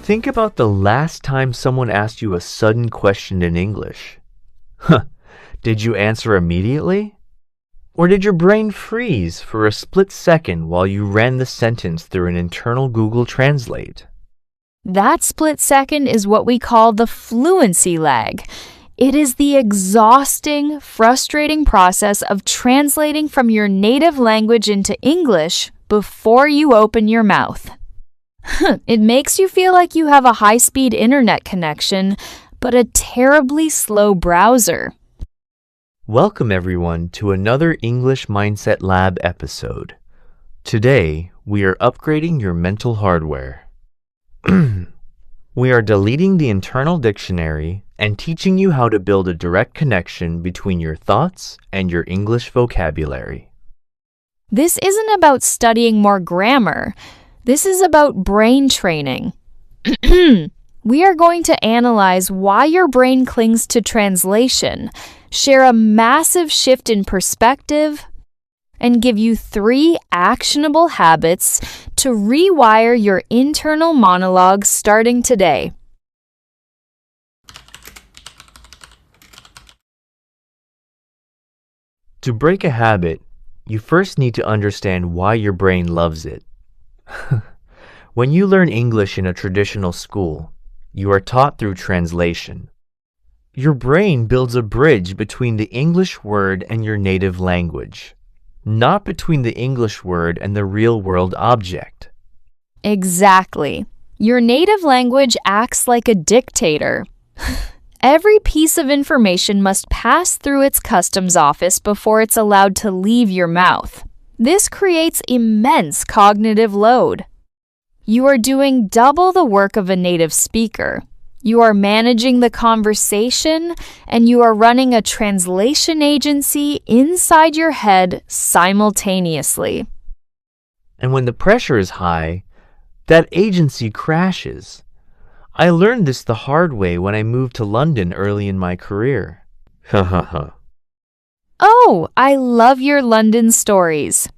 Think about the last time someone asked you a sudden question in English. Did you answer immediately? Or did your brain freeze for a split second while you ran the sentence through an internal Google Translate? That split second is what we call the fluency lag. It is the exhausting, frustrating process of translating from your native language into English before you open your mouth. It makes you feel like you have a high-speed internet connection, but a terribly slow browser. Welcome everyone to another English Mindset Lab episode. Today, we are upgrading your mental hardware. We are deleting the internal dictionary and teaching you how to build a direct connection between your thoughts and your English vocabulary. This isn't about studying more grammar. This is about brain training. We are going to analyze why your brain clings to translation, share a massive shift in perspective, and give you 3 actionable habits to rewire your internal monologue starting today. To break a habit, you first need to understand why your brain loves it. When you learn English in a traditional school, you are taught through translation. Your brain builds a bridge between the English word and your native language, not between the English word and the real-world object. Exactly. Your native language acts like a dictator. Every piece of information must pass through its customs office before it's allowed to leave your mouth. This creates immense cognitive load. You are doing double the work of a native speaker. You are managing the conversation, and you are running a translation agency inside your head simultaneously. And when the pressure is high, that agency crashes. I learned this the hard way when I moved to London early in my career. Oh, I love your London stories.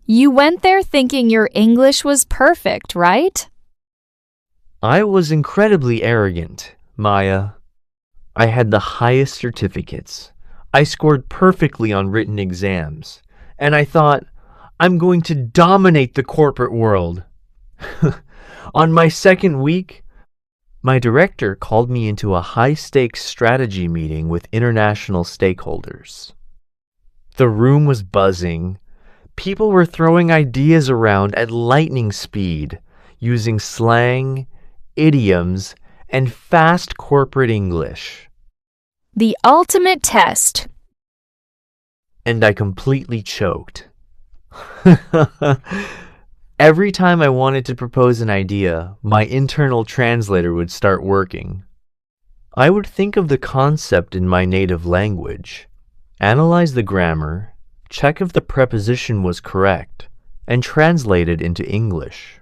You went there thinking your English was perfect, right? I was incredibly arrogant, Maya. I had the highest certificates. I scored perfectly on written exams. And I thought, I'm going to dominate the corporate world. On my second week, my director called me into a high-stakes strategy meeting with international stakeholders. The room was buzzing. People were throwing ideas around at lightning speed, using slang, idioms, and fast corporate English. The ultimate test. And I completely choked. Every time I wanted to propose an idea, my internal translator would start working. I would think of the concept in my native language, analyze the grammar, check if the preposition was correct, and translate it into English.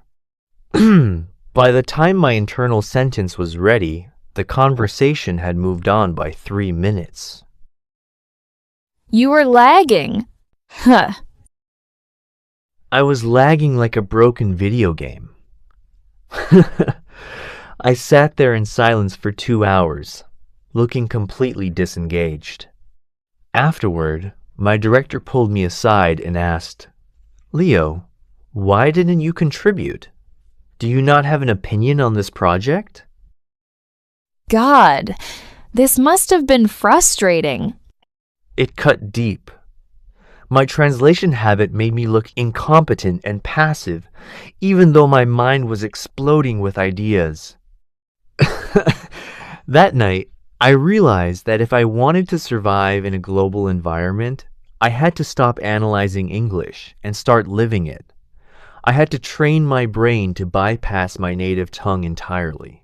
By the time my internal sentence was ready, the conversation had moved on by 3 minutes. You were lagging. I was lagging like a broken video game. I sat there in silence for 2 hours, looking completely disengaged. Afterward, my director pulled me aside and asked, Leo, why didn't you contribute? Do you not have an opinion on this project? God, this must have been frustrating. It cut deep. My translation habit made me look incompetent and passive, even though my mind was exploding with ideas. That night, I realized that if I wanted to survive in a global environment, I had to stop analyzing English and start living it. I had to train my brain to bypass my native tongue entirely.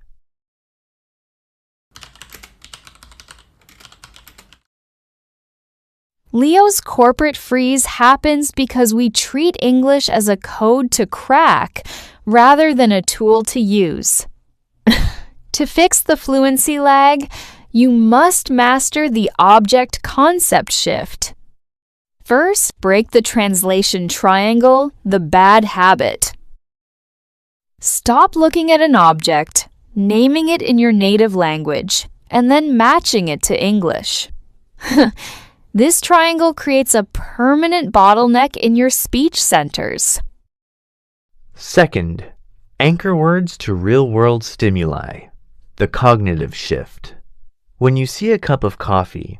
Leo's corporate freeze happens because we treat English as a code to crack rather than a tool to use. To fix the fluency lag, you must master the object concept shift. First, break the translation triangle, the bad habit. Stop looking at an object, naming it in your native language, and then matching it to English. This triangle creates a permanent bottleneck in your speech centers. Second, anchor words to real-world stimuli, the cognitive shift. When you see a cup of coffee,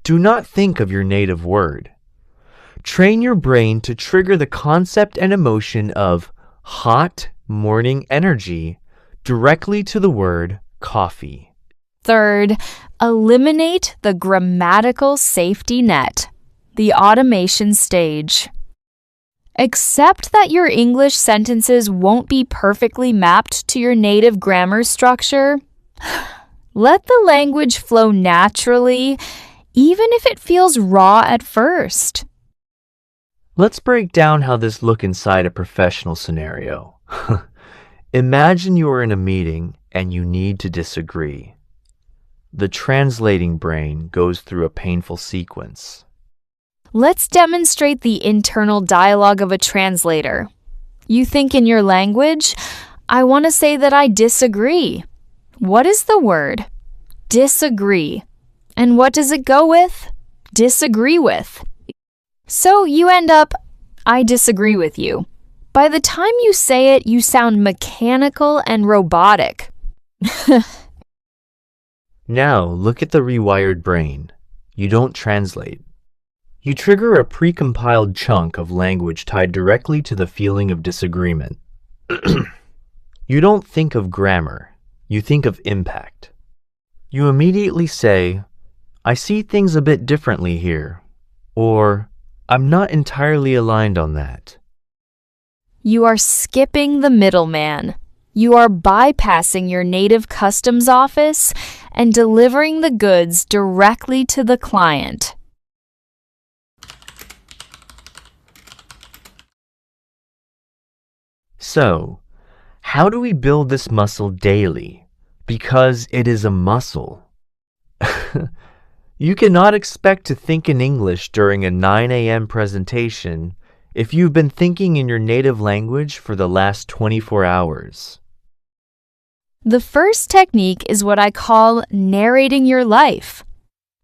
do not think of your native word. Train your brain to trigger the concept and emotion of hot morning energy directly to the word coffee. Third, eliminate the grammatical safety net, the automation stage. Accept that your English sentences won't be perfectly mapped to your native grammar structure. Let the language flow naturally, even if it feels raw at first. Let's break down how this looks inside a professional scenario. Imagine you are in a meeting and you need to disagree. The translating brain goes through a painful sequence. Let's demonstrate the internal dialogue of a translator. You think in your language, I want to say that I disagree. What is the word? Disagree. And what does it go with? Disagree with. So you end up, I disagree with you. By the time you say it, you sound mechanical and robotic. Now look at the rewired brain. You don't translate. You trigger a precompiled chunk of language tied directly to the feeling of disagreement. You don't think of grammar. You think of impact. You immediately say, I see things a bit differently here, or I'm not entirely aligned on that. You are skipping the middleman. You are bypassing your native customs office and delivering the goods directly to the client. So, how do we build this muscle daily? Because it is a muscle. You cannot expect to think in English during a 9 a.m. presentation if you've been thinking in your native language for the last 24 hours. The first technique is what I call narrating your life.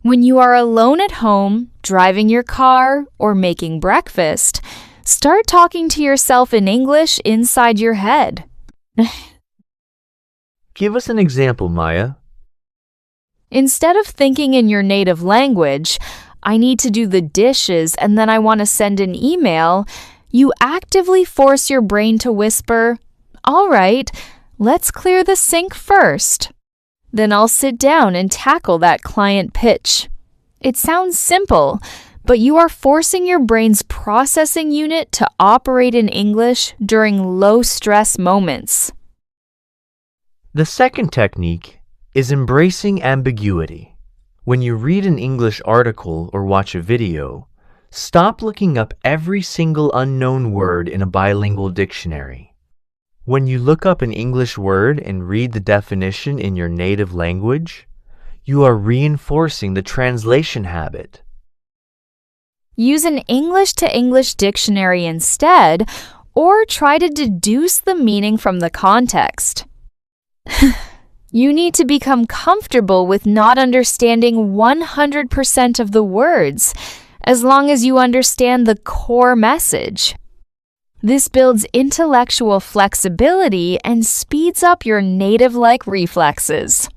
When you are alone at home, driving your car, or making breakfast, start talking to yourself in English inside your head. Give us an example, Maya. Instead of thinking in your native language, I need to do the dishes and then I want to send an email, you actively force your brain to whisper, all right, let's clear the sink first. Then I'll sit down and tackle that client pitch. It sounds simple, but you are forcing your brain's processing unit to operate in English during low-stress moments. The second technique is embracing ambiguity. When you read an English article or watch a video, stop looking up every single unknown word in a bilingual dictionary. When you look up an English word and read the definition in your native language, you are reinforcing the translation habit. Use an English-to-English dictionary instead, or try to deduce the meaning from the context. You need to become comfortable with not understanding 100% of the words, as long as you understand the core message. This builds intellectual flexibility and speeds up your native-like reflexes.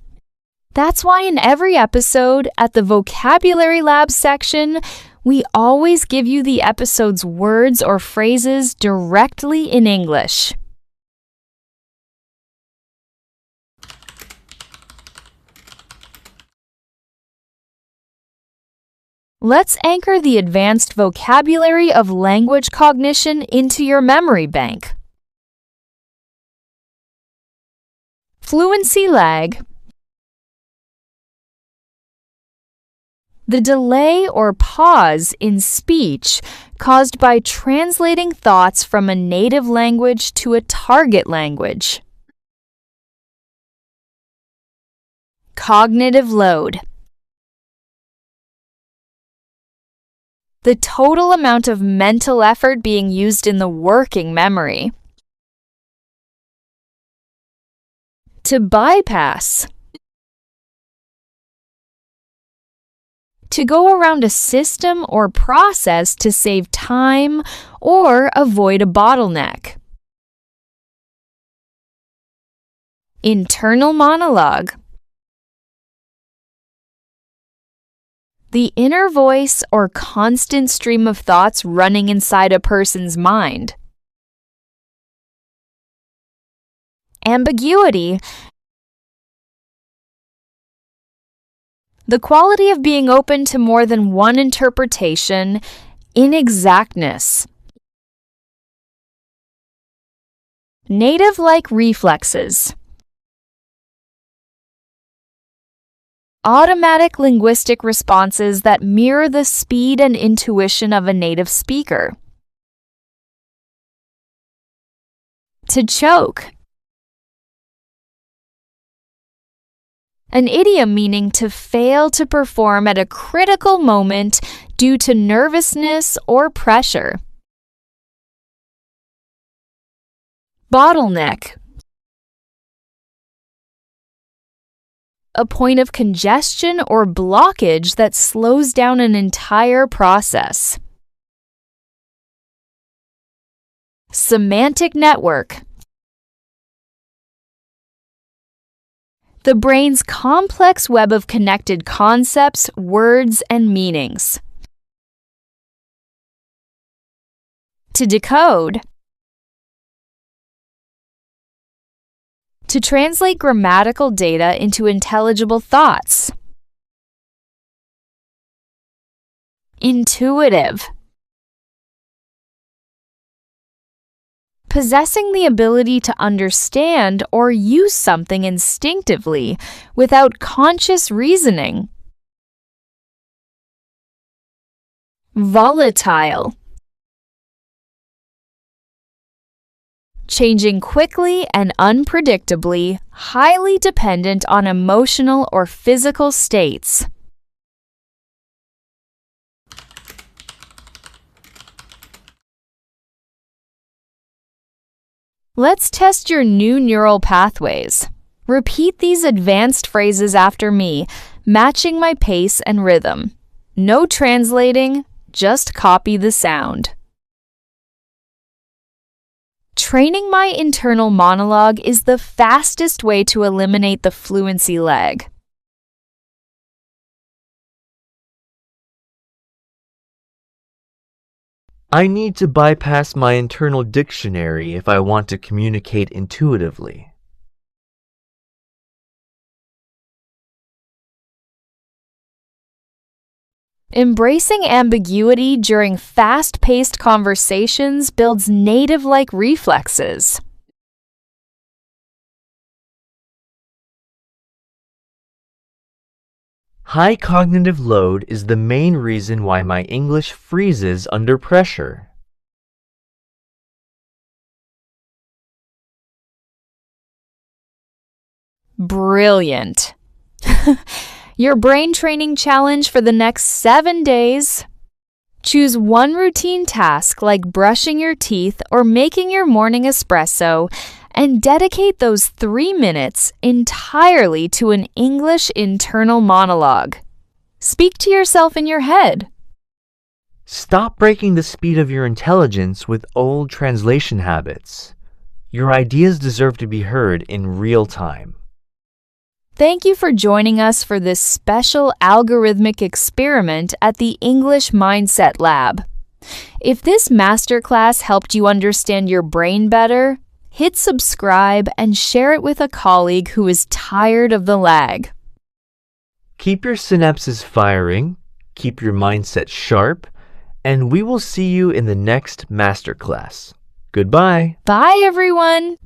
That's why in every episode, at the Vocabulary Lab section, we always give you the episode's words or phrases directly in English. Let's anchor the advanced vocabulary of language cognition into your memory bank. Fluency lag. The delay or pause in speech caused by translating thoughts from a native language to a target language. Cognitive load. The total amount of mental effort being used in the working memory. To bypass. To go around a system or process to save time or avoid a bottleneck. Internal monologue. The inner voice or constant stream of thoughts running inside a person's mind. Ambiguity. The quality of being open to more than one interpretation. Inexactness. Native-like reflexes. Automatic linguistic responses that mirror the speed and intuition of a native speaker. To choke. An idiom meaning to fail to perform at a critical moment due to nervousness or pressure. Bottleneck. A point of congestion or blockage that slows down an entire process. Semantic network. The brain's complex web of connected concepts, words, and meanings. To decode. To translate grammatical data into intelligible thoughts. Intuitive. Possessing the ability to understand or use something instinctively without conscious reasoning. Volatile. Changing quickly and unpredictably, highly dependent on emotional or physical states. Let's test your new neural pathways. Repeat these advanced phrases after me, matching my pace and rhythm. No translating, just copy the sound. Training my internal monologue is the fastest way to eliminate the fluency lag. I need to bypass my internal dictionary if I want to communicate intuitively. Embracing ambiguity during fast-paced conversations builds native-like reflexes. High cognitive load is the main reason why my English freezes under pressure. Brilliant! Your brain training challenge for the next 7 days. Choose one routine task like brushing your teeth or making your morning espresso and dedicate those 3 minutes entirely to an English internal monologue. Speak to yourself in your head. Stop breaking the speed of your intelligence with old translation habits. Your ideas deserve to be heard in real time. Thank you for joining us for this special algorithmic experiment at the English Mindset Lab. If this masterclass helped you understand your brain better, hit subscribe and share it with a colleague who is tired of the lag. Keep your synapses firing, keep your mindset sharp, and we will see you in the next masterclass. Goodbye. Bye, everyone!